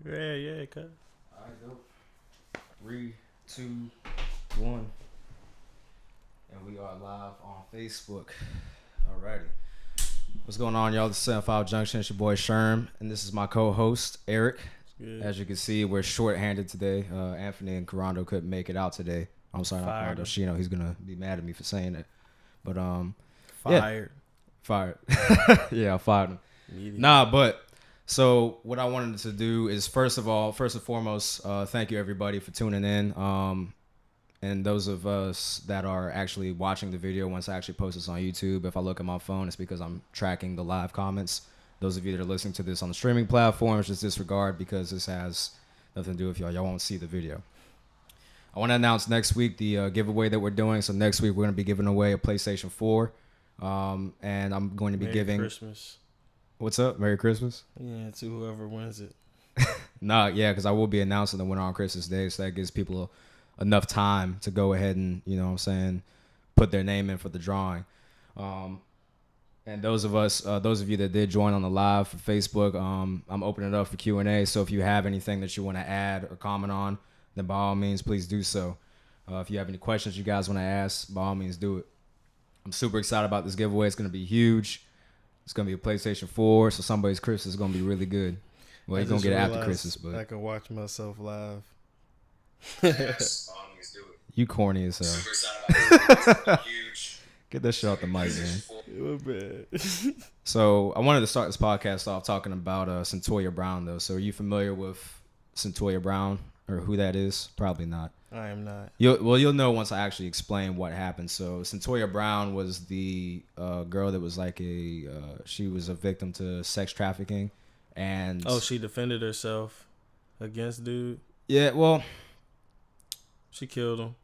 Yeah, cut. All right, go. 3, 2, 1. And we are live on Facebook. Alrighty. What's going on, y'all? This is 75JUNCTION. It's your boy Sherm, and this is my co-host, Aric. As you can see, we're short-handed today. Anthony and Carando couldn't make it out today. I'm sorry, not Carando. Shiino, he's gonna be mad at me for saying that. But fired. Yeah, I fired him. Nah, but so what I wanted to do is first and foremost, thank you everybody for tuning in. And those of us that are actually watching the video once I actually post this on YouTube, if I look at my phone, it's because I'm tracking the live comments. Those of you that are listening to this on the streaming platforms, just disregard because this has nothing to do with y'all. Y'all won't see the video. I want to announce next week the giveaway that we're doing. So next week we're going to be giving away a PlayStation 4. And I'm going to be giving... Merry Christmas. What's up? Merry Christmas? Yeah, to whoever wins it. Yeah, because I will be announcing the winner on Christmas Day, so that gives people enough time to go ahead and, you know what I'm saying, put their name in for the drawing. And those of you that did join on the live for Facebook, I'm opening it up for Q&A, so if you have anything that you want to add or comment on, then by all means, please do so. If you have any questions you guys want to ask, by all means, do it. I'm super excited about this giveaway. It's going to be huge. It's going to be a PlayStation 4, so somebody's Christmas is going to be really good. Well, you're going to get it after Christmas, but... I can watch myself live. Yes, by all means, do it. You corny as hell. Super excited about this. Huge. Get that shit off the mic, man. You're bad. So, I wanted to start this podcast off talking about Cyntoia Brown, though. So, are you familiar with Cyntoia Brown, or who that is? Probably not. I am not. You'll know once I actually explain what happened. So Cyntoia Brown was the girl that was like she was a victim to sex trafficking, and she defended herself against dude. Yeah, well, she killed him.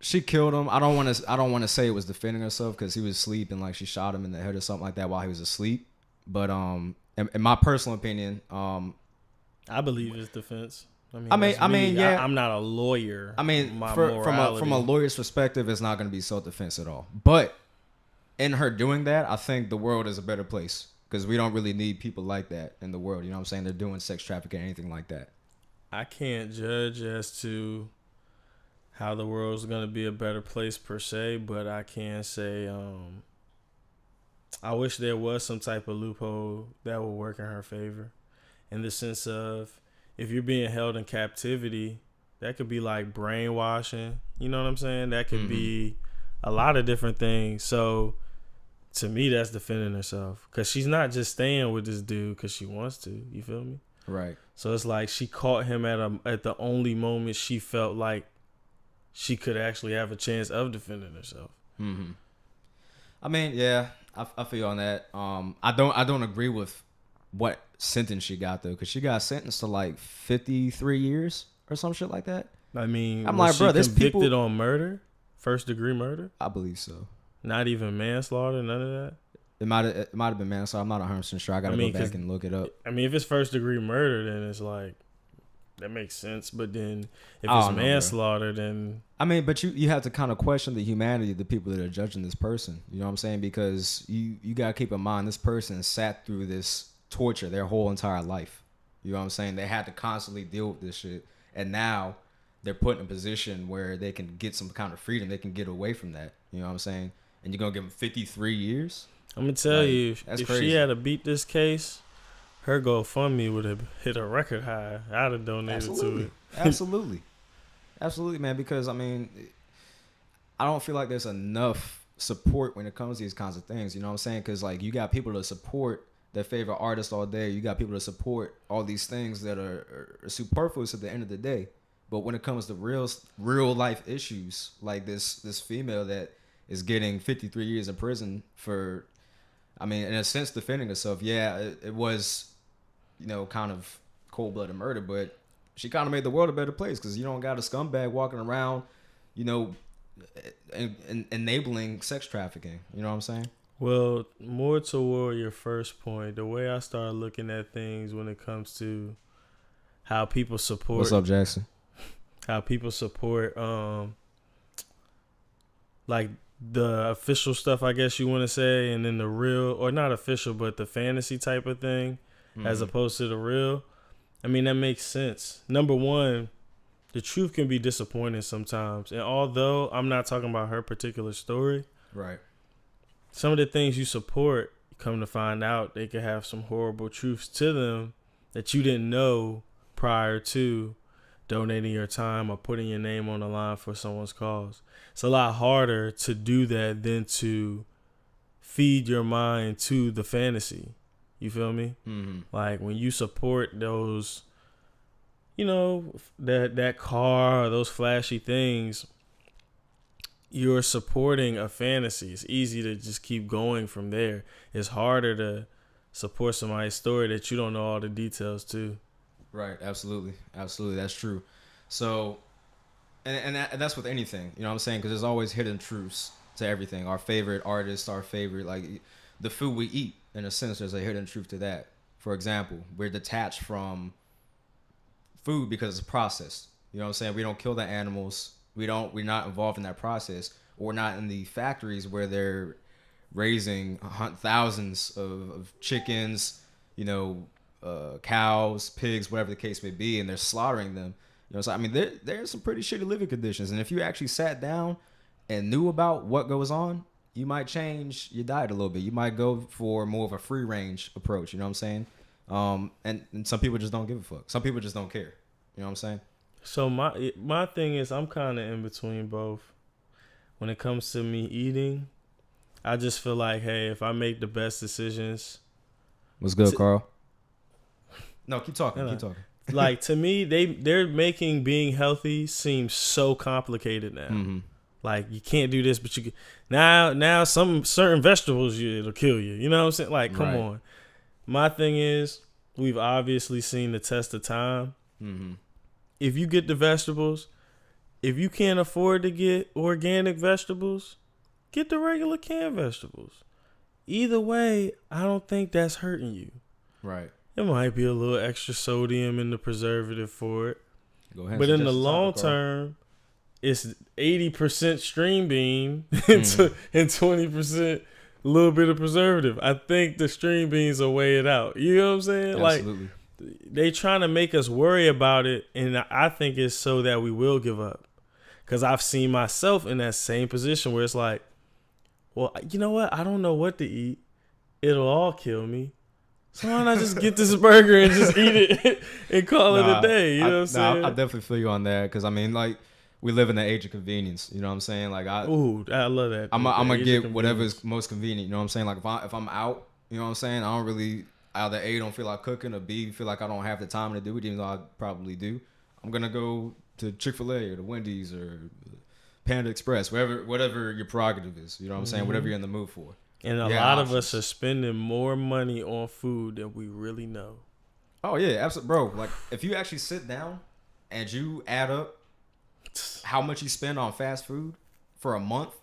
I don't want to say it was defending herself because he was asleep and like she shot him in the head or something like that while he was asleep. But in my personal opinion, I believe it's defense. I mean, yeah. I'm not a lawyer. I mean, from a lawyer's perspective, it's not going to be self-defense at all. But in her doing that, I think the world is a better place because we don't really need people like that in the world. You know what I'm saying? They're doing sex trafficking or anything like that. I can't judge as to how the world's going to be a better place per se, but I can say I wish there was some type of loophole that would work in her favor in the sense of, if you're being held in captivity, that could be like brainwashing. You know what I'm saying? That could be a lot of different things. So to me, that's defending herself because she's not just staying with this dude because she wants to. You feel me? Right. So it's like she caught him at the only moment she felt like she could actually have a chance of defending herself. Mm-hmm. I mean, yeah, I feel on that. I don't agree with what sentence she got though, because she got sentenced to like 53 years or some shit like that. I mean, I'm like, bro, there's convicted people on murder, first degree murder. I believe so. Not even manslaughter, none of that. It might have been manslaughter. I'm not 100% sure. I gotta go back and look it up. I mean, if it's first degree murder, then it's like that makes sense. But then if it's manslaughter, then I mean, but you have to kind of question the humanity of the people that are judging this person. You know what I'm saying? Because you gotta keep in mind this person sat through this torture their whole entire life. You know what I'm saying? They had to constantly deal with this shit, and now they're put in a position where they can get some kind of freedom. They can get away from that. You know what I'm saying? And you're gonna give them 53 years. I'm gonna tell you, if crazy. She had to beat this case, her GoFundMe would have hit a record high. I'd have donated to it. Absolutely, man. Because I mean, I don't feel like there's enough support when it comes to these kinds of things. You know what I'm saying? Because like you got people to support their favorite artist all day. You got people to support all these things that are superfluous at the end of the day. But when it comes to real life issues like this female that is getting 53 years in prison for, I mean, in a sense, defending herself. Yeah, it was, you know, kind of cold-blooded murder, but she kind of made the world a better place because you don't got a scumbag walking around, you know, enabling sex trafficking. You know what I'm saying? Well, more toward your first point, the way I started looking at things when it comes to how people support. What's up, Jackson? How people support, like the official stuff, I guess you want to say, and then the real, or not official, but the fantasy type of thing, as opposed to the real. I mean, that makes sense. Number one, the truth can be disappointing sometimes. And although I'm not talking about her particular story, Right. some of the things you support, come to find out, they could have some horrible truths to them that you didn't know prior to donating your time or putting your name on the line for someone's cause. It's a lot harder to do that than to feed your mind to the fantasy. You feel me? Mm-hmm. Like when you support those, you know, that car or those flashy things, you're supporting a fantasy. It's easy to just keep going from there. It's harder to support somebody's story that you don't know all the details to. Right. Absolutely. Absolutely. That's true. So, and that's with anything, you know what I'm saying? Because there's always hidden truths to everything. Our favorite artists, our favorite, like the food we eat, in a sense, there's a hidden truth to that. For example, we're detached from food because it's processed. You know what I'm saying? We don't kill the animals. We're not involved in that process. Or we're not in the factories where they're raising thousands of chickens, you know, cows, pigs, whatever the case may be, and they're slaughtering them. You know, so I mean, there's some pretty shitty living conditions, and if you actually sat down and knew about what goes on, you might change your diet a little bit. You might go for more of a free range approach. You know what I'm saying? And some people just don't give a fuck. Some people just don't care. You know what I'm saying? So my thing is, I'm kind of in between both. When it comes to me eating, I just feel like, hey, if I make the best decisions. What's good, Carl? No, keep talking. Keep talking. Like, to me, they're making being healthy seem so complicated now. Mm-hmm. Like, you can't do this, but you can. Now some certain vegetables, it'll kill you. You know what I'm saying? Like, come on. My thing is, we've obviously seen the test of time. Mm-hmm. If you get the vegetables, if you can't afford to get organic vegetables, get the regular canned vegetables. Either way, I don't think that's hurting you. Right. It might be a little extra sodium in the preservative for it. Go ahead. But in the long term, it's 80% string bean and 20% a little bit of preservative. I think the string beans will weigh it out. You know what I'm saying? Absolutely. Like, they trying to make us worry about it, and I think it's so that we will give up. Because I've seen myself in that same position where it's like, well, you know what? I don't know what to eat. It'll all kill me. So why not just get this burger and just eat it and call it a day? You know what I'm saying? I definitely feel you on that because, I mean, like, we live in the age of convenience. You know what I'm saying? Like, I love that. I'm going to get whatever's most convenient. You know what I'm saying? Like, if I'm out, you know what I'm saying? I don't really, either A, don't feel like cooking, or B, feel like I don't have the time to do it, even though I probably do. I'm going to go to Chick-fil-A or the Wendy's or Panda Express, whatever your prerogative is. You know what I'm saying? Whatever you're in the mood for. And a lot of us are spending more money on food than we really know. Oh, yeah, absolutely. Bro, like, if you actually sit down and you add up how much you spend on fast food for a month,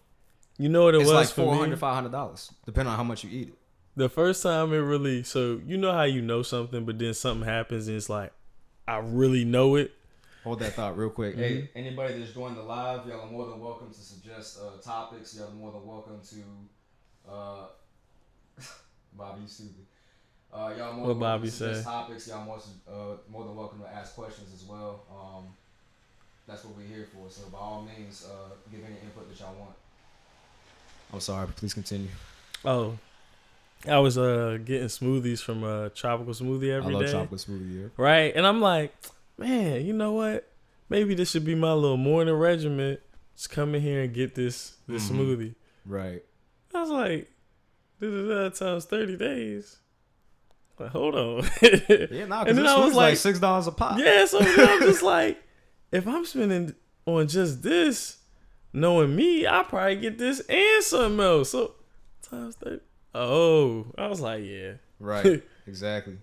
you know what it was like for me? $400, $500, depending on how much you eat it. The first time it really, so you know how you know something, but then something happens and it's like, I really know it. Hold that thought real quick. Hey, anybody that's joined the live, y'all are more than welcome to suggest topics. Y'all are more than welcome to... Bobby, you stupid. Y'all more than welcome to suggest topics. Y'all more than welcome to ask questions as well. That's what we're here for. So by all means, give any input that y'all want. I'm sorry, but please continue. Oh, I was getting smoothies from Tropical Smoothie every day. I love Tropical Smoothie, yeah. Right? And I'm like, man, you know what? Maybe this should be my little morning regimen. Just come in here and get this smoothie. Right. I was like, times 30 days. Like, hold on. Yeah, nah, because this was like $6 a pop. Yeah, so I'm just like, if I'm spending on just this, knowing me, I'll probably get this and something else. So times 30. Oh, I was like, yeah. Right. Exactly.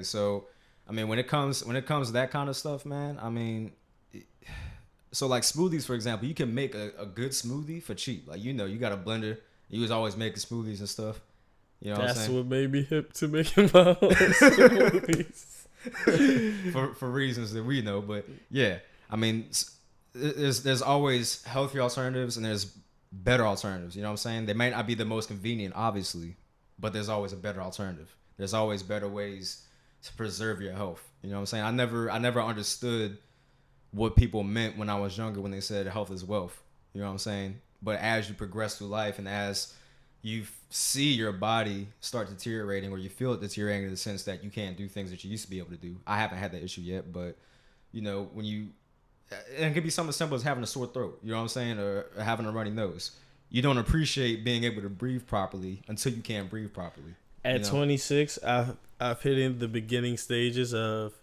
So, I mean, when it comes to that kind of stuff, man, I mean, so like smoothies, for example, you can make a good smoothie for cheap. Like, you know, you got a blender. You was always making smoothies and stuff. You know what I'm saying? That's what made me hip to making my own smoothies. for reasons that we know. But yeah, I mean, there's always healthier alternatives and there's better alternatives. You know what I'm saying? They might not be the most convenient, obviously, but there's always a better alternative. There's always better ways to preserve your health. You know what I'm saying? I never understood what people meant when I was younger when they said health is wealth. You know what I'm saying? But as you progress through life and as you see your body start deteriorating or you feel it deteriorating in the sense that you can't do things that you used to be able to do. I haven't had that issue yet, but you know, when you, and it could be something as simple as having a sore throat, you know what I'm saying? Or having a runny nose. You don't appreciate being able to breathe properly until you can't breathe properly. At 26, I've hit in the beginning stages of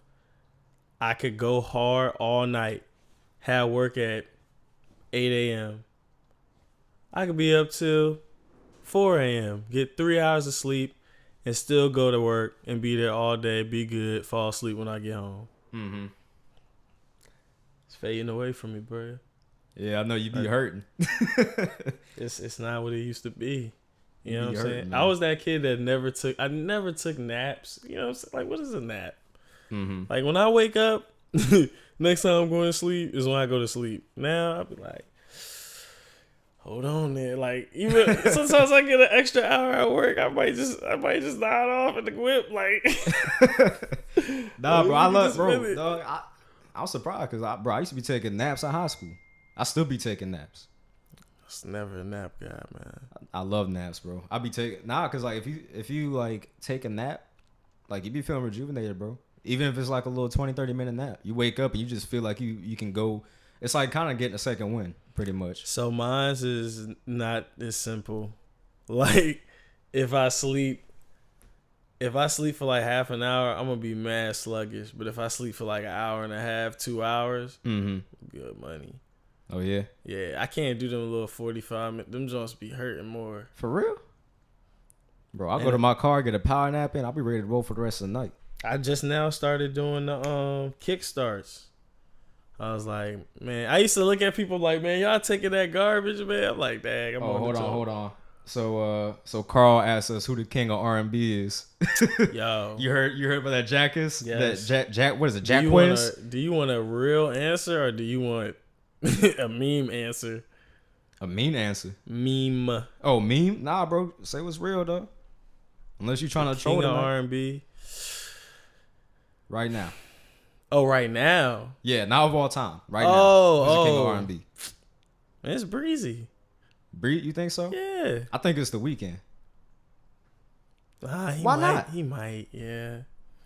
I could go hard all night, have work at 8 a.m. I could be up till 4 a.m., get 3 hours of sleep, and still go to work and be there all day, be good, fall asleep when I get home. Mm-hmm. It's fading away from me, bro. Yeah, I know you be hurting. It's not what it used to be. You know what I'm hurting, saying? man. I was that kid that never took naps. You know what I'm saying? Like, what is a nap? Mm-hmm. Like, when I wake up, next time I'm going to sleep is when I go to sleep. Now, I'll be like, hold on there. Like, even sometimes I get an extra hour at work, I might just nod off at the whip. Like, nah, bro, I love, bro. Minute. Dog, I was surprised because I used to be taking naps in high school. I still be taking naps. It's never a nap guy, man. I love naps, bro. I be taking because like if you like take a nap, like you be feeling rejuvenated, bro. Even if it's like a little 20-30 minute nap, you wake up and you just feel like you can go. It's like kind of getting a second win, pretty much. So mine's is not as simple. Like, if I sleep for like half an hour, I'm gonna be mad sluggish. But if I sleep for like an hour and a half, 2 hours, good money. Oh yeah, Yeah, I can't do them little 45 minutes. Them joints be hurting more. for real, bro. I'll go to my car, get a power nap in. I'll be ready to roll for the rest of the night. I just now started doing the kickstarts. I was like, man, I used to look at people like, man, y'all taking that garbage, man. I'm like, dang, I'm on hold on. So Carl asked us who the king of R&B is. Yo, you heard about that Jackass? Yes. That Jack. What is it? Jack Quiz? Do you want a real answer or do you want a meme answer? A mean answer. Meme. Oh, meme? Nah, bro. Say what's real though. Unless you're trying to troll King of them R&B. right now. Oh, right now. Yeah, now of all time. Right now. Oh, Who's the king of R&B? Man, it's Breezy. Breed, you think so? Yeah. I think it's The Weeknd. Why not? He might, yeah.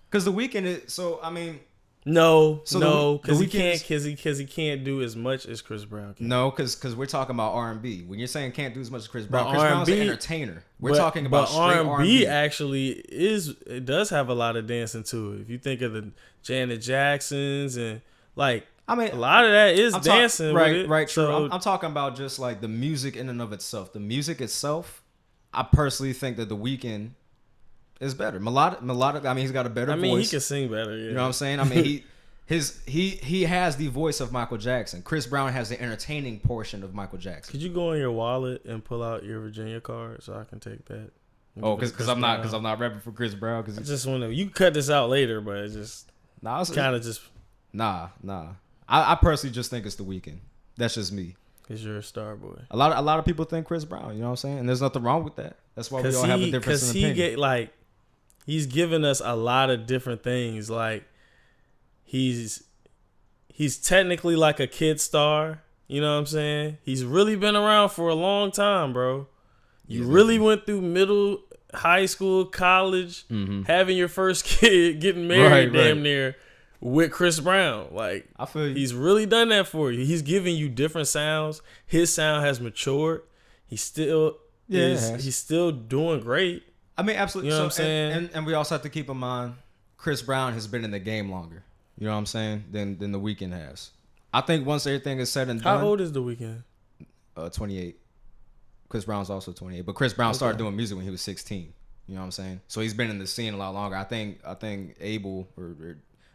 Because The Weeknd is so. I mean, No, So because The he can't, Weeknd's- because he can't do as much as Chris Brown can. no, because we're talking about R&B. When you're saying can't do as much as Chris Brown, But Chris Brown's an R&B entertainer. We're talking about straight R&B. R&B. Actually it does have a lot of dancing to it. If you think of the Janet Jacksons and like, I mean, a lot of that is dancing, right, with it. right. True. So I'm talking about just like the music in and of itself. The music itself, I personally think that The Weeknd is better. Melodic. I mean, he's got a better voice. he can sing better. Yeah. You know what I'm saying? I mean, he has the voice of Michael Jackson. Chris Brown has the entertaining portion of Michael Jackson. Could you go in your wallet and pull out your Virginia card so I can take that? Oh, because I'm not rapping for Chris Brown. I just want to. You can cut this out later, but it's just kind of just nah. I personally just think it's The Weeknd. That's just me. because you're a star boy. A lot of people think Chris Brown. You know what I'm saying? And there's nothing wrong with that. That's why we all have a difference in opinion. He's given us a lot of different things. Like he's technically like a kid star. You know what I'm saying? He's really been around for a long time, bro. You really went through middle, high school, college, having your first kid, getting married damn near with Chris Brown. Like, I feel you. He's really done that for you. He's giving you different sounds. His sound has matured. He's still he's still doing great. I mean, absolutely. You know what I'm saying? And we also have to keep in mind, Chris Brown has been in the game longer. You know what I'm saying? Than The Weeknd has. I think once everything is said and done. How old is The Weeknd? 28. Chris Brown's also 28, but Chris Brown started doing music when he was 16. You know what I'm saying? So he's been in the scene a lot longer. I think Abel or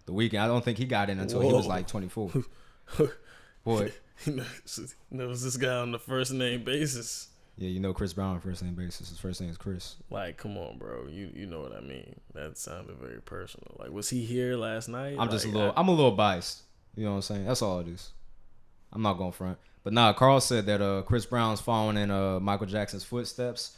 The Weeknd, I don't think he got in until he was like 24. Boy, knows this guy on the first name basis. Yeah, you know Chris Brown on first name basis. His first name is Chris. Like, come on, bro. You know what I mean. That sounded very personal. Like, was he here last night? I'm a little biased. You know what I'm saying? That's all it is. I'm not going front. But nah, Carl said that Chris Brown's following in Michael Jackson's footsteps.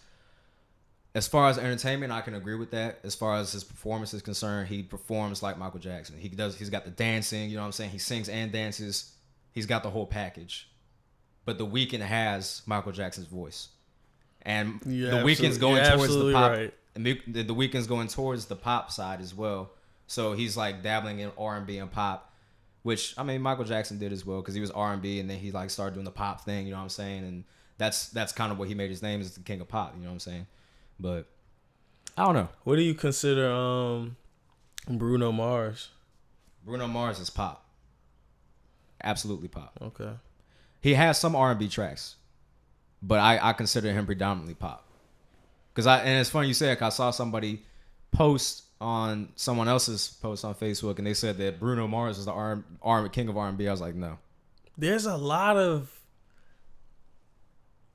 As far as entertainment, I can agree with that. As far as his performance is concerned, he performs like Michael Jackson. He's got the dancing, you know what I'm saying? He sings and dances. He's got the whole package. But The Weeknd has Michael Jackson's voice. And The Weeknd's going towards the pop. Right. And The Weeknd's going towards the pop side as well. So he's like dabbling in R&B and pop, which, I mean, Michael Jackson did as well because he was R&B and then he like started doing the pop thing, you know what I'm saying? And that's kind of what he made his name, is the King of Pop, you know what I'm saying? But I don't know. What do you consider Bruno Mars? Bruno Mars is pop. Absolutely pop. Okay. He has some R&B tracks, but I consider him predominantly pop. And it's funny you said, 'cause I saw somebody post on someone else's post on Facebook, and they said that Bruno Mars is the King of R&B. I was like, no. There's a lot of,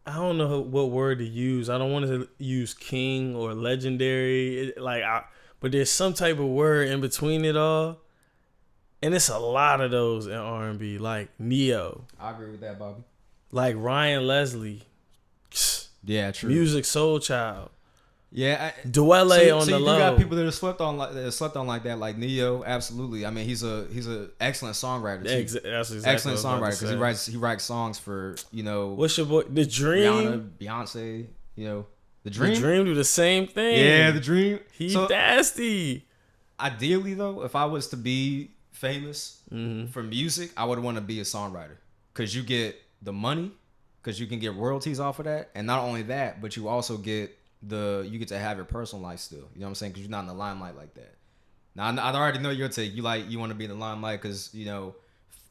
I don't know what word to use. I don't want to use king or legendary, but there's some type of word in between it all, and it's a lot of those in R&B, like Neo. I agree with that, Bobby. Like Ryan Leslie. Yeah, true. Music Soul Child. Yeah, Dwele on the low. You got people that are slept on like that, like Neo. Absolutely. I mean, he's a excellent songwriter too. That's exactly excellent songwriter because he writes songs for, you know. What's your boy? The Dream. Rihanna, Beyonce. You know, the Dream. The Dream do the same thing. Yeah, the Dream. He nasty. Ideally, though, if I was to be famous for music, I would want to be a songwriter because you get the money, because you can get royalties off of that, and not only that, but you also get you get to have your personal life still. You know what I'm saying? Because you're not in the limelight like that. Now, I already know your take. You want to be in the limelight because, you know,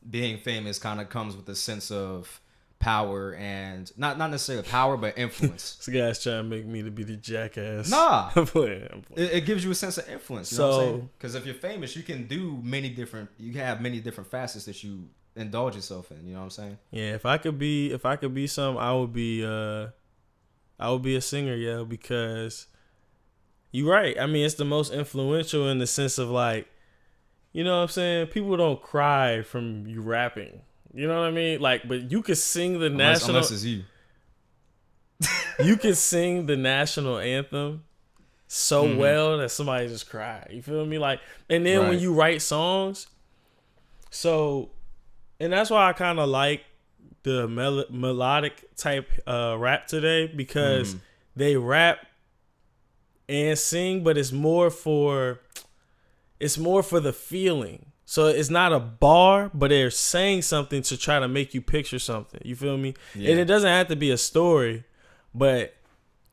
being famous kind of comes with a sense of power and not necessarily power, but influence. This guy's trying to make me to be the jackass. Nah, I'm playing. It gives you a sense of influence. You know what I'm saying? Because if you're famous, you can do you have many different facets that you indulge yourself in. You know what I'm saying? Yeah. If I could be something, I would be a singer, yeah, because you're right. I mean, it's the most influential in the sense of, like, you know what I'm saying? People don't cry from you rapping. You know what I mean? Like, but you could sing the national. Unless it's you. You can sing the national anthem so well that somebody just cry. You feel me? Like, and then when you write songs, and that's why I kind of like the melodic type rap today, because they rap and sing, but it's more for the feeling. So it's not a bar, but they're saying something to try to make you picture something. You feel me? Yeah. And it doesn't have to be a story, but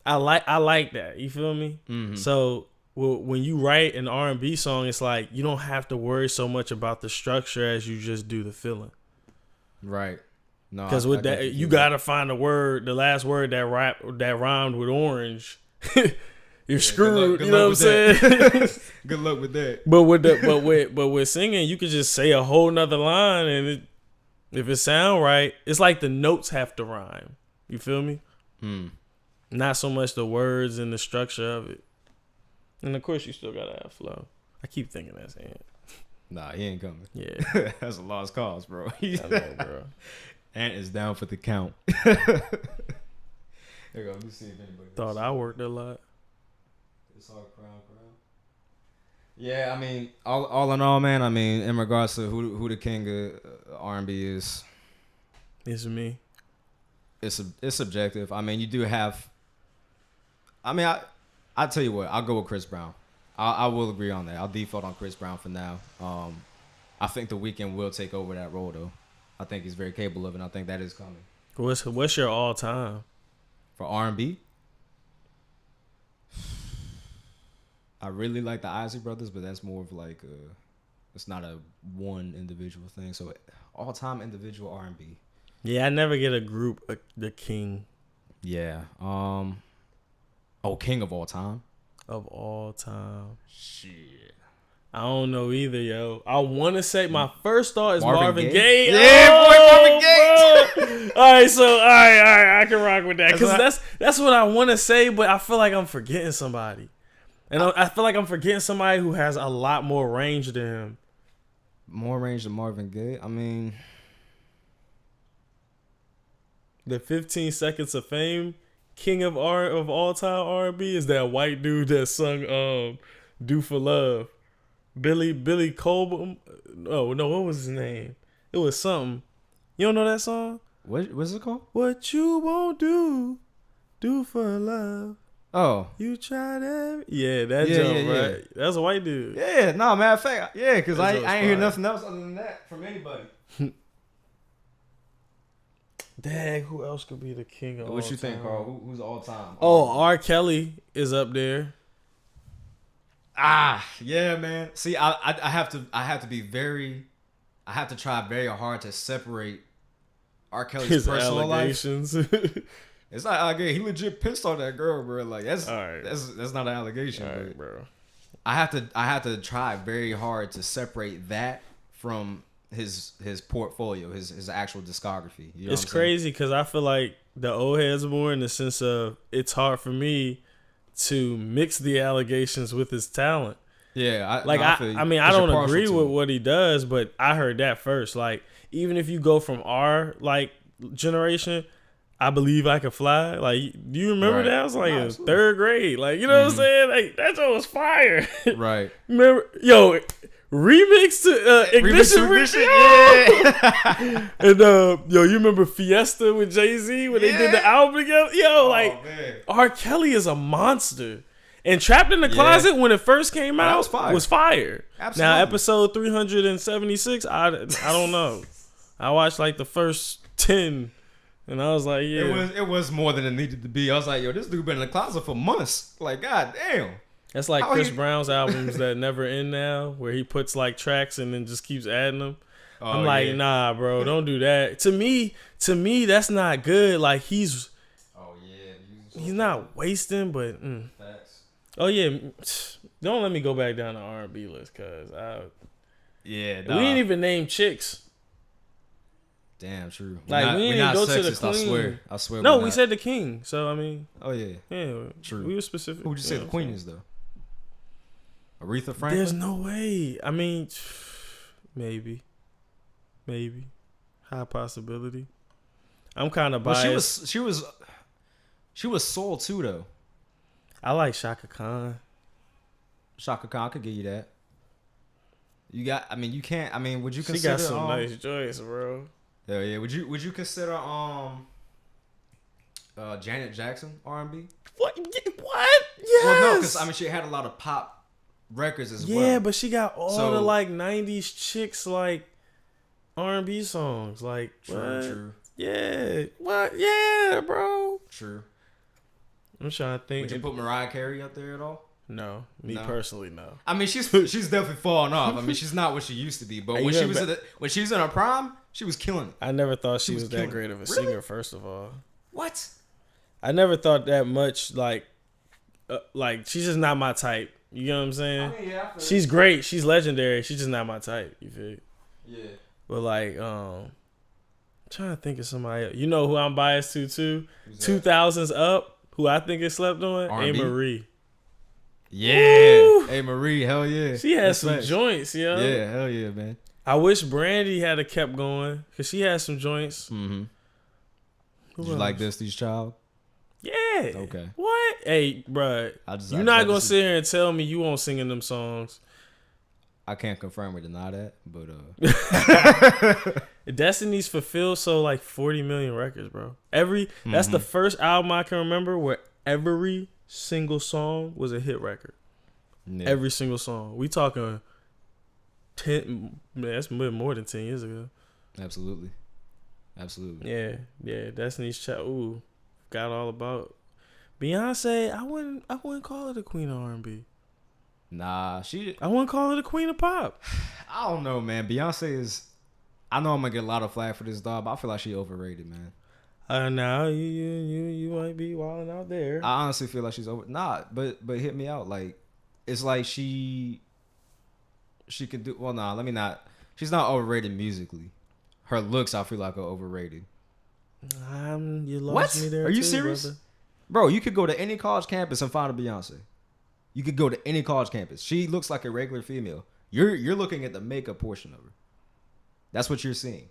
I like that. You feel me? Mm-hmm. So when you write an R&B song, it's like you don't have to worry so much about the structure as you just do the feeling. Right. No, because with that, you gotta find the last word that rhymed with orange. You're screwed. Good you know what I'm saying? Good luck with that. But with singing, you could just say a whole nother line, and if it sound right, it's like the notes have to rhyme. You feel me? Not so much the words and the structure of it. And of course, you still gotta have flow. I keep thinking that's Ant. Nah, he ain't coming. Yeah, that's a lost cause, bro. I know, bro. Ant is down for the count. There you go. Let me see if anybody thought I worked a lot. It's all crown. Yeah, I mean, all in all, man. I mean, in regards to who the king of R&B is, it's me. It's subjective. I mean, you do have. I mean, I tell you what, I'll go with Chris Brown. I will agree on that. I'll default on Chris Brown for now. I think The Weeknd will take over that role, though. I think he's very capable of it, and I think that is coming. What's your all time for R&B? I really like the Isley Brothers, but that's more of like it's not a one individual thing. So all time individual R&B. Yeah, I never get a group the king. Yeah. King of all time. Of all time. Shit. I don't know either, yo. I want to say my first thought is Marvin Gaye. Yeah, boy, Marvin Gaye. All right, I can rock with that because that's what I want to say, but I feel like I'm forgetting somebody, and I feel like I'm forgetting somebody who has a lot more range than him. More range than Marvin Gaye. I mean, the 15 Seconds of Fame king of all time R&B is that white dude that sung "Do for Love." Billy Colbert. Oh no, what was his name? It was something. You don't know that song? What's it called? What you won't do for love. Oh. You tried every... Yeah, that Yeah, jump, yeah, yeah. right? That's a white dude. Yeah, no, matter of fact, yeah, because I That ain't hear fire. nothing else other than that from anybody. Dang, who else could be the king of all What you think, time? Carl? Who's all time? Oh, R. Kelly is up there. Yeah, man. See, I have to be very, I have to try very hard to separate R. Kelly's His personal life. allegations. It's not allegation. He legit pissed on that girl, bro. Like that's All right. that's not an allegation. All But right, bro. I have to try very hard to separate that from his portfolio, his actual discography. You know It's what I'm saying? crazy because I feel like the old heads more in the sense of it's hard for me to mix the allegations with his talent. Yeah, I mean, I don't agree with what he does, but I heard that first. Like, even if you go from our like generation, I Believe I Can Fly. Like, do you remember Right. that? I was like in Absolutely. third grade. Like, you know what I'm saying? Like, that joint was fire. Right. Remember, yo, remix to Ignition. Yeah. And yo, you remember Fiesta with Jay-Z when they did the album together? Yo, like man. R. Kelly is a monster. And Trapped in the Closet when it first came out was fire. Absolutely. Now episode 376, I don't know. I watched like the first 10 and I was like, yeah. It was more than it needed to be. I was like, yo, this dude been in the closet for months. Like, god damn. That's like How Chris he- Brown's albums that never end now, where he puts like tracks and then just keeps adding them. I'm like, yeah. nah, bro, don't do that. To me, that's not good. Like he's not wasting, but Facts. oh yeah, don't let me go back down the R&B list, cause Yeah, we didn't even name chicks. Damn, true. Like we didn't go to the queen. I swear. No, we're we not. said the king. So I mean, Oh yeah. yeah, True. We were specific. Who would you say know the what queen I'm is though? Aretha Franklin. There's no way. I mean, maybe, high possibility. I'm kind of But biased. she was soul too though. I like Shaka Khan. Shaka Khan, I could give you that. You got. I mean, you can't. I mean, would you She consider? got some nice joints, bro. Hell yeah. Would you consider Janet Jackson R&B? What? What? Yes. Well, no, because I mean she had a lot of pop records as well. Yeah, but she got all So- the like '90s chicks like R&B songs. Like True. Yeah. What? Yeah, bro. True. I'm trying to think. Would you put Mariah Carey up there at all? No, me No. personally, no. I mean, she's definitely fallen off. I mean, she's not what she used to be. But Hey, when you she heard was when she was in her prime, she was killing it. I never thought she was was that killing it. great of a Really? singer. First of all, What? I never thought that much. Like she's just not my type. You know what I'm saying? yeah. She's great. She's legendary. She's just not my type. You feel? Yeah. But like, trying to think of somebody else. You know who I'm biased to too? 2000s up. Who I think is slept on? A R&B? Marie. Yeah. Woo! Hey Marie, hell yeah. She has That's some facts. joints, yo. Yeah, hell yeah, man. I wish Brandy had a kept going because she has some joints. Mm-hmm. Who Did you else? like Destiny's Child? Yeah. Okay. What? Hey, bruh. I just You're not gonna sit here and tell me you won't sing in them songs. I can't confirm or deny that, but Destiny's fulfilled so like 40 million records, bro. That's the first album I can remember where every single song was a hit record. yeah. Every single song. We talking 10. Man, that's more than 10 years ago. Absolutely. Yeah. Destiny's Child. Ooh, got all about Beyonce. I wouldn't call her the queen of R&B. Nah, I wouldn't call her the queen of pop. I don't know, man. Beyonce is. I know I'm gonna get a lot of flack for this dog, but I feel like she overrated, man. Now you might be wilding out there. I honestly feel like she's over. Nah, but hit me out. Like, it's like she could do. Well, nah, let me not. She's not overrated musically. Her looks, I feel like, are overrated. You lost What? me there. Are you too, serious? brother. Bro, you could go to any college campus and find a Beyonce. You could go to any college campus. She looks like a regular female. You're looking at the makeup portion of her. That's what you're seeing.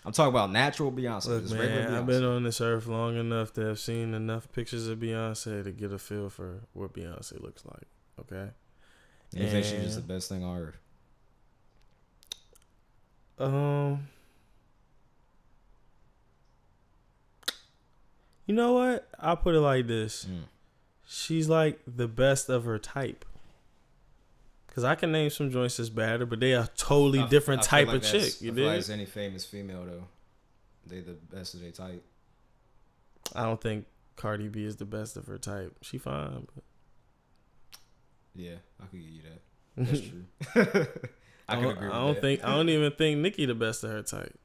I'm talking about natural Beyonce. Look, Just regular man, Beyonce. I've been on this earth long enough to have seen enough pictures of Beyonce to get a feel for what Beyonce looks like. Okay. You think she's just the best thing on earth? You know what? I'll put it like this. She's like the best of her type. Because I can name some joints that's better, but they are totally different type of chick. You feel like it's any famous female, though. They the best of their type. I don't think Cardi B is the best of her type. She fine. But... Yeah, I could give you that. That's true. I can agree with that. I don't even think Nicki the best of her type.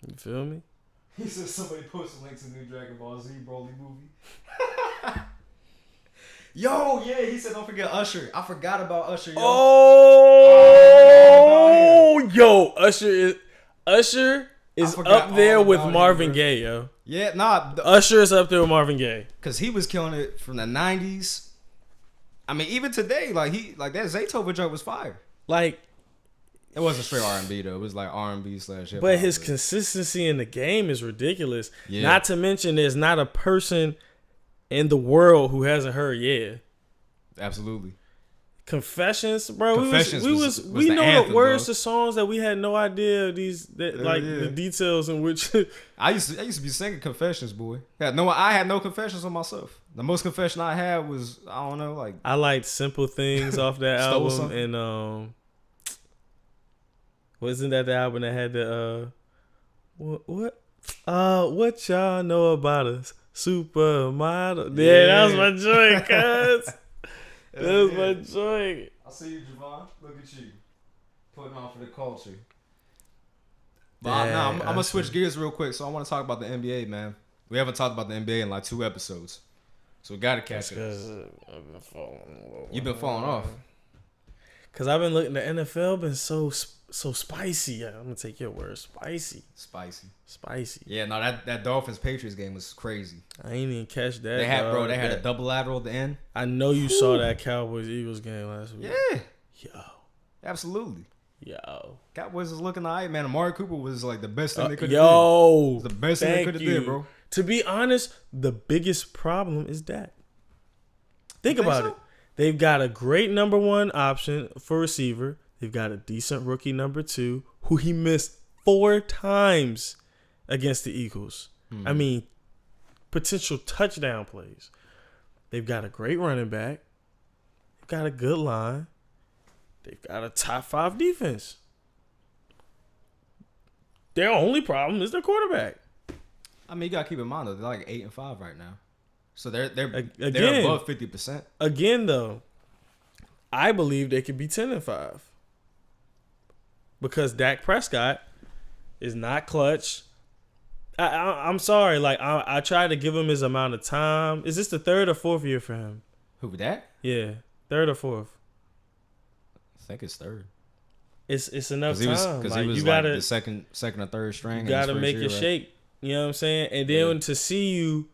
You feel me? He said somebody posted a link to the new Dragon Ball Z Broly movie. Yo, yeah, he said don't forget Usher. I forgot about Usher, yo. Yo, Usher is up there with Marvin Gaye, yo. Yeah, nah. Usher is up there with Marvin Gaye. Cause he was killing it from the 90s. I mean, even today, like that Zaytoven joke was fire. Like, it wasn't straight R&B though. It was like R&B / hip-hop. But his consistency in the game is ridiculous. Yeah. Not to mention, there's not a person in the world who hasn't heard "Yeah." Absolutely. Confessions, bro. Confessions we the know anthem, the words bro. to songs that we had no idea the details in which. I used to be singing Confessions, boy. I had no confessions on myself. The most confession I had was, I don't know, like I liked Simple Things off that Stole album, Something. and wasn't that the album that had the what y'all know about us? Supermodel. Yeah, that was my joint, cuz. That was my joint. I see you, Javon. Look at you. Putting on for the culture. But I'm going to switch gears real quick. So I want to talk about the NBA, man. We haven't talked about the NBA in like 2 episodes. So we got to catch up. You've been falling off. Because I've been looking, the NFL been so spicy. Yeah, I'm going to take your word. Spicy. Yeah, no, that Dolphins-Patriots game was crazy. I ain't even catch that. They had a double lateral at the end. I know you saw that Cowboys-Eagles game last week. Yeah. Yo. Absolutely. Yo. Cowboys was looking all right, man. Amari Cooper was like the best thing they could have did. The best thing they could have did, bro. To be honest, the biggest problem is Dak. Think about it. They've got a great number 1 option for receiver. They've got a decent rookie number 2 who he missed 4 times against the Eagles. I mean, potential touchdown plays. They've got a great running back. They've got a good line. They've got a top 5 defense. Their only problem is their quarterback. I mean, you gotta keep in mind though, they're like 8-5 right now, so they're above 50%. Again, though, I believe they could be 10-5 because Dak Prescott is not clutch. I'm sorry, like I tried to give him his amount of time. Is this the 3rd or 4th year for him? Who, Dak? Yeah, 3rd or 4th. I think it's 3rd. It's enough time. Because he was you like gotta, the second or third string. You gotta make your shape. You know what I'm saying? And then to see you,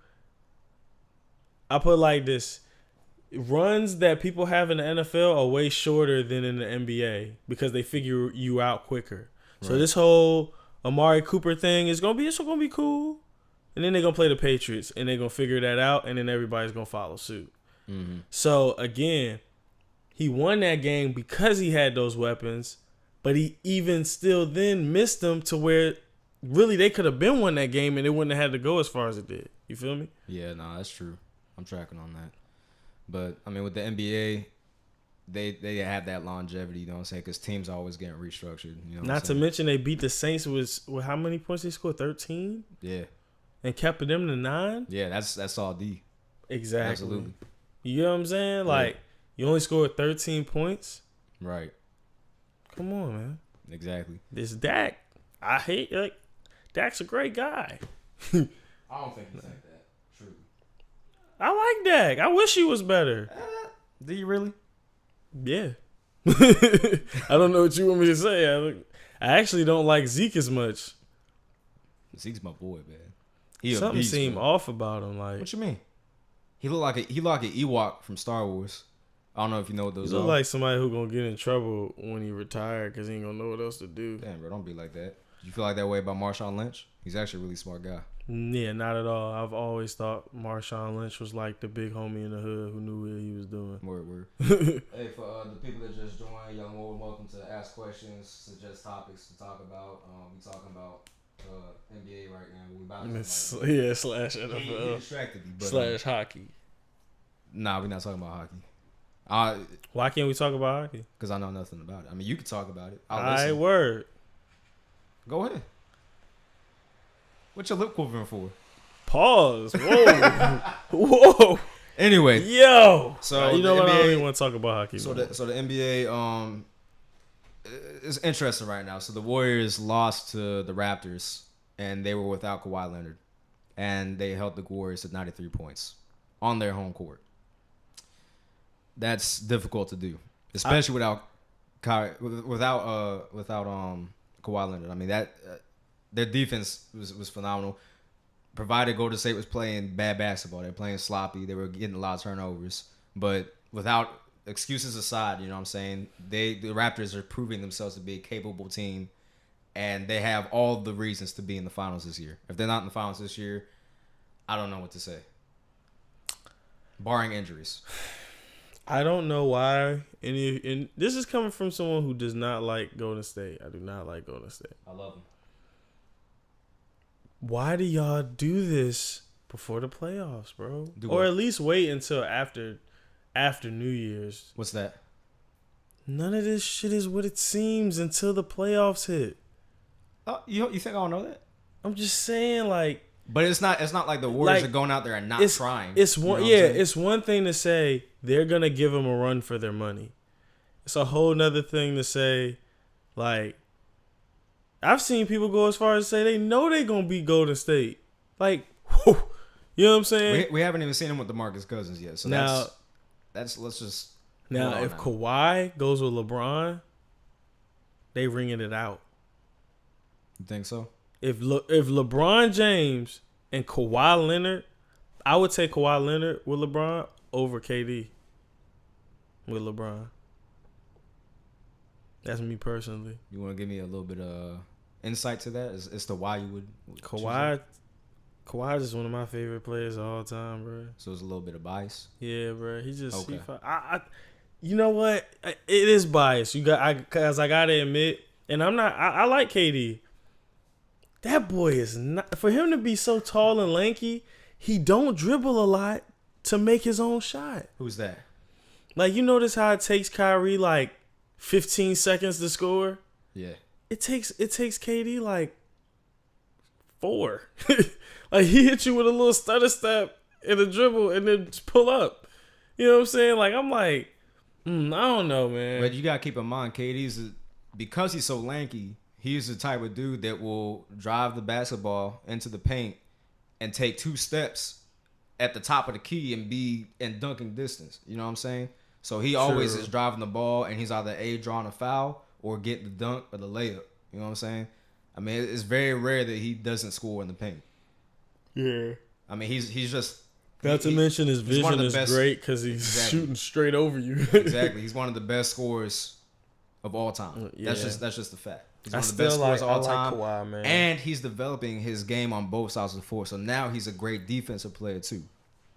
I put it like this: runs that people have in the NFL are way shorter than in the NBA because they figure you out quicker. Right. So this whole Amari Cooper thing it's gonna be cool, and then they're gonna play the Patriots and they're gonna figure that out, and then everybody's gonna follow suit. Mm-hmm. So again, he won that game because he had those weapons, but he even still then missed them to where really they could have been won that game and it wouldn't have had to go as far as it did. You feel me? Yeah, no, that's true. I'm tracking on that. But I mean, with the NBA, they have that longevity. You know what I'm saying? Because teams are always getting restructured. You know Not to mention they beat the Saints with how many points they scored? 13. Yeah. And kept them to 9. Yeah, that's all D. Exactly. Absolutely. You know what I'm saying? Like you only scored 13 points. Right. Come on, man. Exactly. This Dak, I hate Dak's a great guy. I don't think he's like that. Truly. I like Dak. I wish he was better. Do you really? Yeah. I don't know what you want me to say. I actually don't like Zeke as much. Zeke's my boy, man. Something seemed off about him. Like, what you mean? He looked like an Ewok from Star Wars. I don't know if you know what You those look are. like somebody who gonna get in trouble when he retired because he ain't gonna know what else to do. Damn, bro, don't be like that. You feel like that way about Marshawn Lynch? He's actually a really smart guy. Yeah, not at all. I've always thought Marshawn Lynch was like the big homie in the hood who knew what he was doing. Word. Hey, for the people that just joined, y'all more than welcome to ask questions, suggest topics to talk about. We talking about NBA right now. We about to Yeah, slash He NFL distracted me, but, slash hockey. Nah, we're not talking about hockey. Why can't we talk about hockey? Because I know nothing about it. I mean, you can talk about it. All I'll right, listen. word. Go ahead. What's your lip quivering for? Pause. Whoa. Whoa. Anyway, Yo. so you know the what? I NBA don't even want to talk about hockey. So the NBA is interesting right now. So the Warriors lost to the Raptors, and they were without Kawhi Leonard, and they held the Warriors at 93 points on their home court. That's difficult to do, especially without Kawhi Leonard. I mean that their defense was phenomenal. Provided Golden State was playing bad basketball, they're playing sloppy. They were getting a lot of turnovers, but without excuses aside, you know what I'm saying? The Raptors are proving themselves to be a capable team, and they have all the reasons to be in the finals this year. If they're not in the finals this year, I don't know what to say. Barring injuries. I don't know why and this is coming from someone who does not like Golden State. I do not like Golden State. I love them. Why do y'all do this before the playoffs, bro? Do or what? at least wait until after New Year's. What's that? None of this shit is what it seems until the playoffs hit. Oh, you think I don't know that? I'm just saying, like. But it's not like the Warriors are going out there and not trying. It's one, you know it's one thing to say they're gonna give them a run for their money. It's a whole nother thing to say, like, I've seen people go as far as say they know they're gonna beat Golden State. Like, whew, you know what I'm saying? We haven't even seen him with DeMarcus Cousins yet. So now, let's just if Kawhi goes with LeBron, they ringing it out. You think so? If LeBron James and Kawhi Leonard, I would take Kawhi Leonard with LeBron over KD with LeBron. That's me personally. You want to give me a little bit of insight to that as to why you would Kawhi is one of my favorite players of all time, bro. So it's a little bit of bias. Yeah, bro. He just okay. You know what? It is biased. Because I gotta admit, and I'm not. I like KD. That boy is not, for him to be so tall and lanky, he don't dribble a lot to make his own shot. Who's that? Like, you notice how it takes Kyrie like 15 seconds to score? Yeah. It takes KD like 4. Like, he hit you with a little stutter step and a dribble and then just pull up. You know what I'm saying? Like, I'm like, I don't know, man. But you got to keep in mind, because he's so lanky, he's the type of dude that will drive the basketball into the paint and take 2 steps at the top of the key and be in dunking distance. You know what I'm saying? So he always is driving the ball, and he's either drawing a foul or getting the dunk or the layup. You know what I'm saying? I mean, it's very rare that he doesn't score in the paint. Yeah. I mean, he's just... Not to mention his vision is great because he's shooting straight over you. Exactly. He's one of the best scorers of all time. Yeah. That's just the fact. He's one of the best scorers of all time. Kawhi, man. And he's developing his game on both sides of the floor. So now he's a great defensive player too.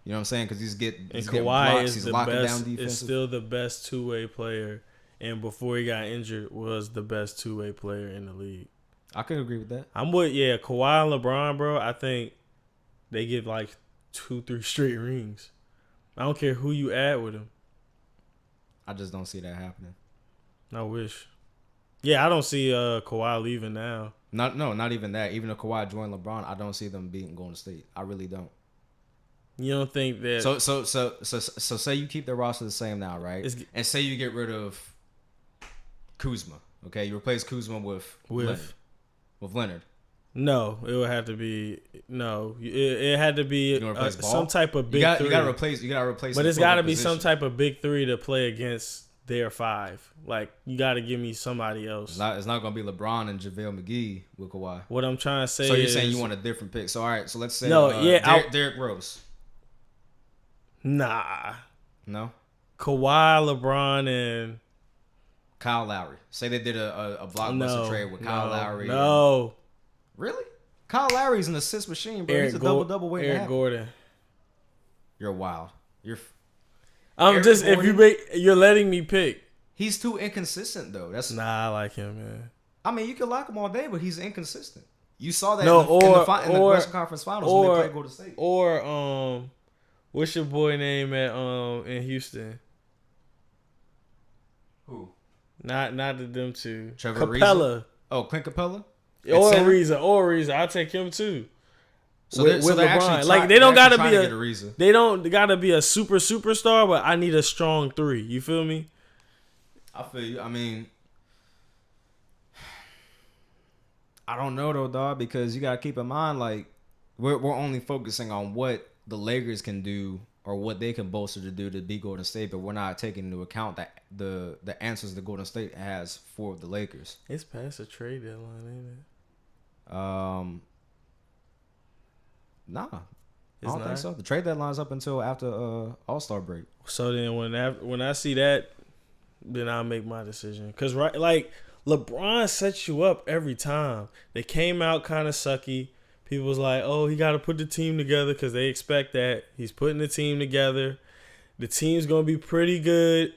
You know what I'm saying? Because he's getting blocks. He's locking down defensive. Is still the best two-way player. And before he got injured, was the best two-way player in the league. I could agree with that. I'm with Kawhi and LeBron, bro. I think they get like 2-3 straight rings. I don't care who you add with him. I just don't see that happening. I wish. Yeah, I don't see Kawhi leaving now. Not even that. Even if Kawhi joined LeBron, I don't see them beating Golden State. I really don't. You don't think that? So say you keep the roster the same now, right? And say you get rid of Kuzma. Okay, you replace Kuzma with Leonard. No, it would have to be It had to be some type of big three. You gotta replace. But it's got to be some type of big three to play against their 5. Like, you got to give me somebody else. It's not gonna be LeBron and JaVale McGee with Kawhi. What I'm trying to say. So you're saying you want a different pick? So all right. So let's say Derrick Derrick Rose. Nah. No. Kawhi, LeBron, and Kyle Lowry. Say they did a blockbuster trade with Kyle Lowry. No. Really? Kyle Lowry's an assist machine, bro. He's a double waiting. Eric Gordon. You're wild. You're letting me pick. He's too inconsistent though. I like him, man. I mean, you can like him all day, but he's inconsistent. You saw that in the Western Conference Finals when they played Golden State. Or what's your boy name at in Houston? Who? Not them two. Trevor Capella. Ariza? Oh, Clint Capella. Or Ariza. I'll take him too. So with LeBron, they don't gotta be a superstar, but I need a strong 3. You feel me? I feel you. I mean, I don't know though, dog, because you gotta keep in mind, like, we're only focusing on what the Lakers can do or what they can bolster to do to beat Golden State, but we're not taking into account that the answers that Golden State has for the Lakers. It's past the trade deadline, ain't it? Nah, I don't think so. The trade deadline's up until after All-Star break. So then when I see that, then I'll make my decision. Cause like LeBron sets you up every time. They came out kind of sucky. People was like, oh, he got to put the team together because they expect that. He's putting the team together. The team's gonna be pretty good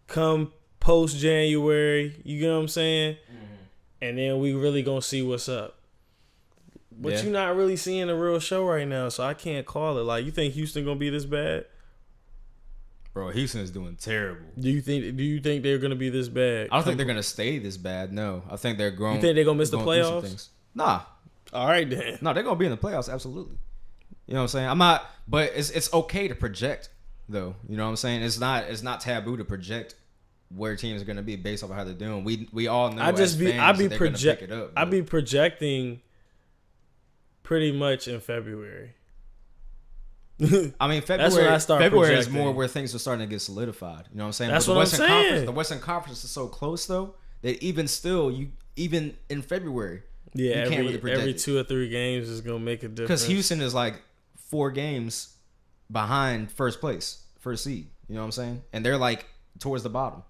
come post January. You get what I'm saying? Mm-hmm. And then we really gonna see what's up. But you're not really seeing a real show right now, so I can't call it. Like, you think Houston gonna be this bad? Bro, Houston is doing terrible. Do you think they're gonna be this bad? I don't think they're gonna stay this bad. No, I think they're growing. You think they're gonna miss the playoffs? Nah. All right then. No, they're gonna be in the playoffs. Absolutely. You know what I'm saying? I'm not, but it's okay to project though. You know what I'm saying? It's not taboo to project where teams are gonna be based off of how they're doing. We all know. I be projecting pretty much in February. I mean, February is more where things are starting to get solidified. You know what I'm saying? That's what I'm saying. The Western Conference is so close, though, that even in February, you can't really predict every 2 or 3 games is gonna make a difference. Because Houston is like 4 games behind first seed. You know what I'm saying? And they're like towards the bottom.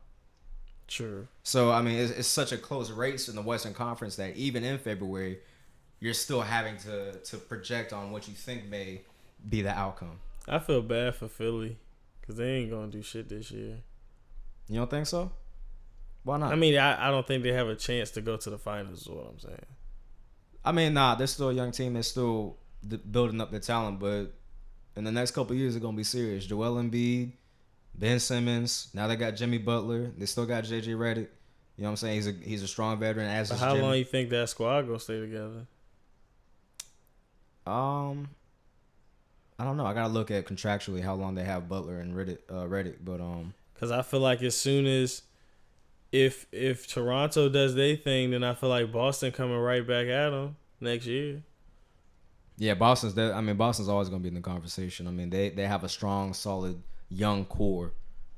Sure. So I mean, it's such a close race in the Western Conference that even in February, you're still having to project on what you think may be the outcome. I feel bad for Philly because they ain't gonna do shit this year. You don't think so? Why not? I mean, I don't think they have a chance to go to the finals. Is what I'm saying. I mean, nah, they're still a young team. They're still building up their talent, but in the next couple of years, they're gonna be serious. Joel Embiid, Ben Simmons. Now they got Jimmy Butler. They still got JJ Redick. You know what I'm saying? He's a strong veteran. But how long you think that squad gonna stay together? I don't know. I gotta look at contractually how long they have Butler and Redick, but because I feel like as soon as if Toronto does their thing, then I feel like Boston coming right back at them next year. Yeah, Boston's always gonna be in the conversation. I mean, they have a strong, solid, young core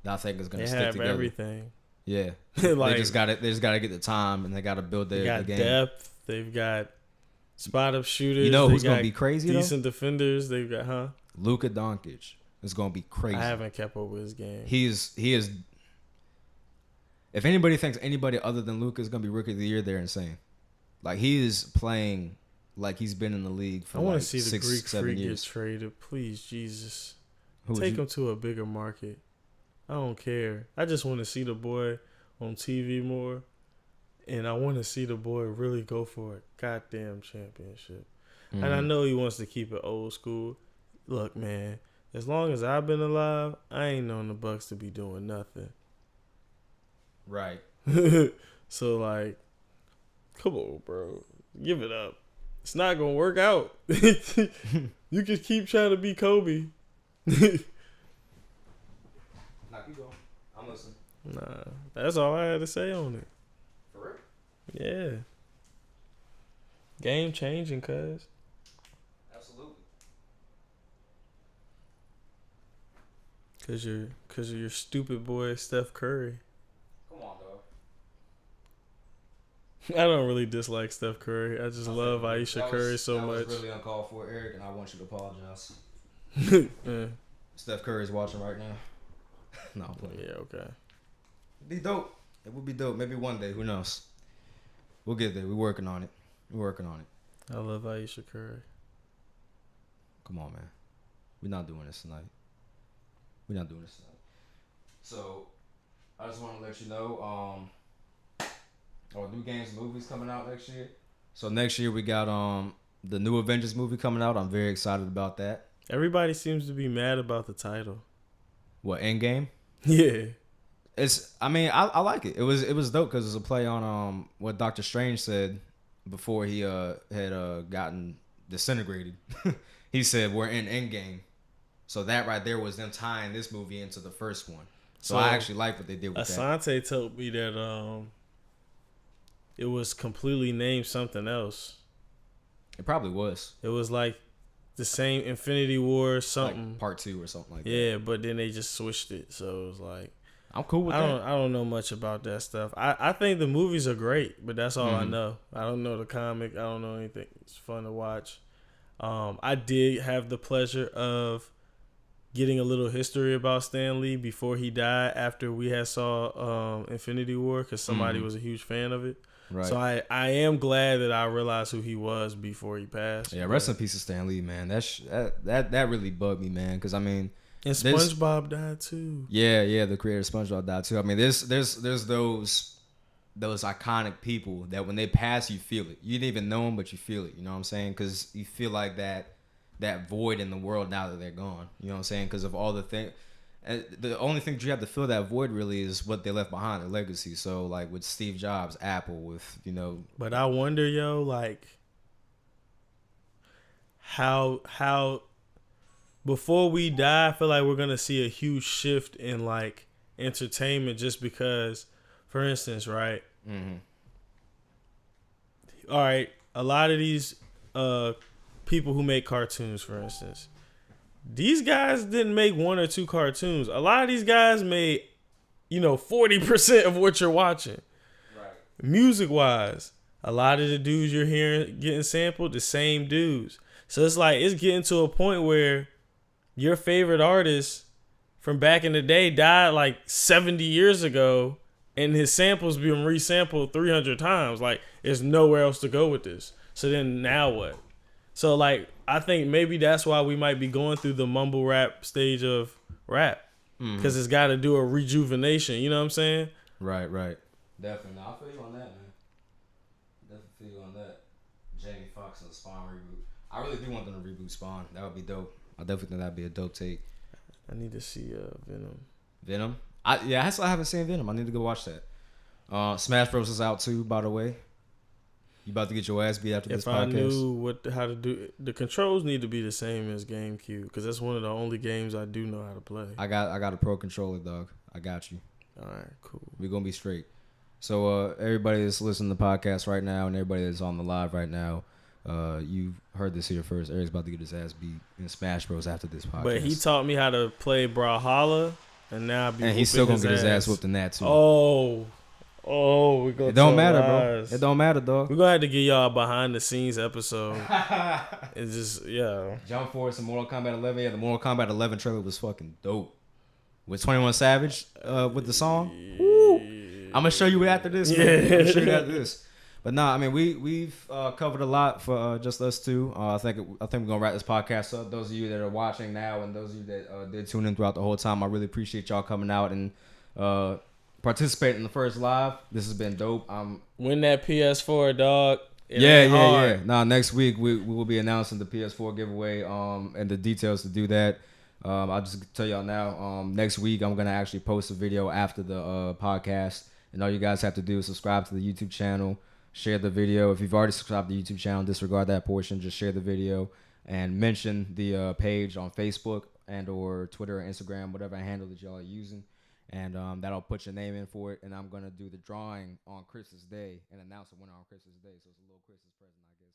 that I think is gonna stick together. They have everything. Yeah, like, they just gotta get the time and they gotta build their game. They got depth. They've got spot up shooters. You know who's gonna be crazy? Decent defenders. They've got Luka Doncic is gonna be crazy. I haven't kept up with his game. He is. If anybody thinks anybody other than Luka is gonna be Rookie of the Year, they're insane. Like, he is playing like he's been in the league for. I want to see the Greek freak get traded, please, Jesus. Take him to a bigger market. I don't care. I just want to see the boy on TV more. And I want to see the boy really go for a goddamn championship. Mm-hmm. And I know he wants to keep it old school. Look, man, as long as I've been alive, I ain't known the Bucks to be doing nothing. Right. So, like, come on, bro. Give it up. It's not going to work out. You can keep trying to be Kobe. Nah, keep going. I'm listening. Nah, that's all I had to say on it. Yeah. Game changing, cuz. Absolutely. Cause of your stupid boy Steph Curry. Come on, dog. I don't really dislike Steph Curry. I just love Aisha Curry so much. That was really uncalled for, Eric, and I want you to apologize. Yeah. Steph Curry's watching right now. No, I'm playing. Yeah, okay. It'd be dope. It would be dope. Maybe one day. Who knows? We'll get there. We're working on it. I love Aisha Curry. Come on, man. We're not doing this tonight. So, I just want to let you know, new games and movies coming out next year. So next year we got the new Avengers movie coming out. I'm very excited about that. Everybody seems to be mad about the title. What, Endgame? Yeah. I like it. It was dope because it's a play on what Doctor Strange said before he had gotten disintegrated. He said we're in Endgame. So that right there was them tying this movie into the first one. So I actually like what they did with that. Asante told me that it was completely named something else. It probably was. It was like the same Infinity War something. Like part 2 or something like that. Yeah, but then they just switched it. So it was like, I'm cool with that. I don't know much about that stuff. I think the movies are great, but that's all I know. I don't know the comic. I don't know anything. It's fun to watch. I did have the pleasure of getting a little history about Stan Lee before he died after we had saw Infinity War because somebody was a huge fan of it. Right. So I am glad that I realized who he was before he passed. Yeah, rest in peace to Stan Lee, man. That really bugged me, man. Because I mean, and SpongeBob died too. Yeah, the creator of SpongeBob died too. I mean, there's those iconic people that when they pass, you feel it. You didn't even know them, but you feel it. You know what I'm saying? Because you feel like that void in the world now that they're gone. You know what I'm saying? Because of all the things. The only thing that you have to fill that void really is what they left behind, their legacy. So like with Steve Jobs, Apple, with But I wonder, like how before we die, I feel like we're gonna see a huge shift in like entertainment, just because, for instance, right? Mm-hmm. All right, a lot of these people who make cartoons, for instance. These guys didn't make 1 or 2 cartoons. A lot of these guys made, 40% of what you're watching. Right. Music-wise, a lot of the dudes you're hearing getting sampled, the same dudes. So it's like, it's getting to a point where your favorite artist from back in the day died like 70 years ago, and his samples being resampled 300 times. Like, there's nowhere else to go with this. So then now what? So, like, I think maybe that's why we might be going through the mumble rap stage of rap. Because it's got to do a rejuvenation. You know what I'm saying? Right. Definitely. I'll feel you on that, man. Definitely feel you on that. Jamie Foxx and the Spawn reboot. I really do want them to reboot Spawn. That would be dope. I definitely think that'd be a dope take. I need to see Venom. Venom? I still haven't seen Venom. I need to go watch that. Smash Bros. Is out too, by the way. You about to get your ass beat after this podcast? If I knew how to do it, the controls need to be the same as GameCube, because that's one of the only games I do know how to play. I got a pro controller, dog. I got you. All right, cool. We're gonna be straight. So everybody that's listening to the podcast right now and everybody that's on the live right now, you heard this here first. Eric's about to get his ass beat in Smash Bros. After this podcast. But he taught me how to play Brawlhalla, and now he's still gonna get his ass whooped in that too. Oh, we're gonna. It don't matter, bro. It don't matter, dog. We're gonna have to get y'all behind the scenes episode. It's just Jump Force and Mortal Kombat 11. Yeah, the Mortal Kombat 11 trailer was fucking dope. With 21 Savage with the song. Woo. I'm gonna show you after this. Man. I'm gonna show you after this. But nah, I mean we've covered a lot for just us two. I think we're gonna wrap this podcast up. Those of you that are watching now and those of you that did tune in throughout the whole time, I really appreciate y'all coming out and participate in the first live. This has been dope. Win that PS4, dog. Yeah. Now next week we will be announcing the PS4 giveaway and the details to do that. I'll just tell y'all now. Next week I'm gonna actually post a video after the podcast, and all you guys have to do is subscribe to the YouTube channel, share the video. If you've already subscribed to the YouTube channel, disregard that portion. Just share the video and mention the page on Facebook and or Twitter or Instagram, whatever handle that y'all are using. And that'll put your name in for it. And I'm going to do the drawing on Christmas Day and announce the winner on Christmas Day. So it's a little Christmas present, I guess.